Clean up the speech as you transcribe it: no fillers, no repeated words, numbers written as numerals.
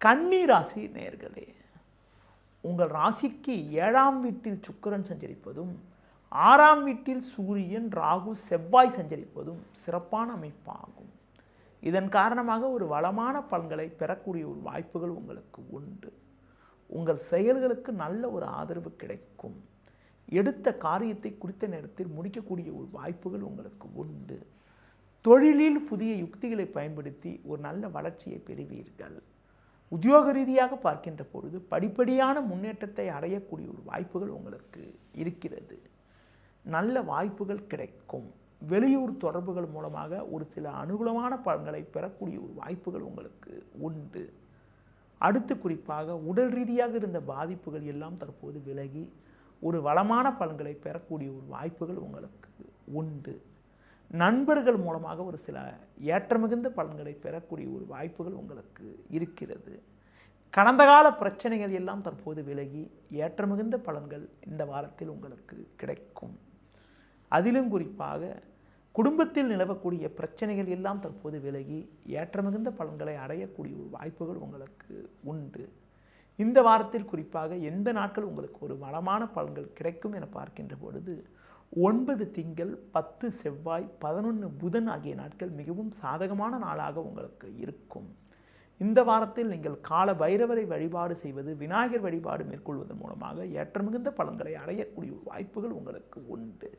கன்னி ராசி நேயர்களே, உங்கள் ராசிக்கு 7ஆம் வீட்டில் சுக்கிரன் சஞ்சரிப்பதும் 6ஆம் வீட்டில் சூரியன், ராகு, செவ்வாய் சஞ்சரிப்பதும் சிறப்பான அமைப்பாகும். இதன் காரணமாக ஒரு வளமான பலன்களை பெறக்கூடிய ஒரு வாய்ப்புகள் உங்களுக்கு உண்டு. உங்கள் செயல்களுக்கு நல்ல ஒரு ஆதரவு கிடைக்கும். எடுத்த காரியத்தை குறித்த நேரத்தில் முடிக்கக்கூடிய ஒரு வாய்ப்புகள் உங்களுக்கு உண்டு. தொழிலில் புதிய யுக்திகளை பயன்படுத்தி ஒரு நல்ல வளர்ச்சியை பெறுவீர்கள். உத்தியோக ரீதியாக பார்க்கின்ற பொழுது படிப்படியான முன்னேற்றத்தை அடையக்கூடிய ஒரு வாய்ப்புகள் உங்களுக்கு இருக்கிறது. நல்ல வாய்ப்புகள் கிடைக்கும். வெளியூர் தொடர்புகள் மூலமாக ஒரு சில அனுகூலமான பலன்களை பெறக்கூடிய ஒரு வாய்ப்புகள் உங்களுக்கு உண்டு. அடுத்து குறிப்பாக உடல் ரீதியாக இருந்த பாதிப்புகள் எல்லாம் தற்போது விலகி ஒரு வளமான பலன்களை பெறக்கூடிய ஒரு வாய்ப்புகள் உங்களுக்கு உண்டு. நண்பர்கள் மூலமாக ஒரு சில ஏற்றமிகுந்த பலன்களை பெறக்கூடிய ஒரு வாய்ப்புகள் உங்களுக்கு இருக்கிறது. கடந்த கால பிரச்சனைகள் எல்லாம் தற்போது விலகி ஏற்றமிகுந்த பலன்கள் இந்த வாரத்தில் உங்களுக்கு கிடைக்கும். அதிலும் குறிப்பாக குடும்பத்தில் நிலவக்கூடிய பிரச்சனைகள் எல்லாம் தற்போது விலகி ஏற்றமிகுந்த பலன்களை அடையக்கூடிய ஒரு வாய்ப்புகள் உங்களுக்கு உண்டு. இந்த வாரத்தில் குறிப்பாக எந்த நாட்கள் உங்களுக்கு ஒரு வளமான பலன்கள் கிடைக்கும் என பார்க்கின்ற பொழுது 9 திங்கள், 10 செவ்வாய், 11 புதன் ஆகிய நாட்கள் மிகவும் சாதகமான நாளாக உங்களுக்கு இருக்கும். இந்த வாரத்தில் நீங்கள் கால பைரவரை வழிபாடு செய்வது, விநாயகர் வழிபாடு மேற்கொள்வதன் மூலமாக ஏற்றமிகுந்த பலன்களை அடையக்கூடிய ஒரு வாய்ப்புகள் உங்களுக்கு உண்டு.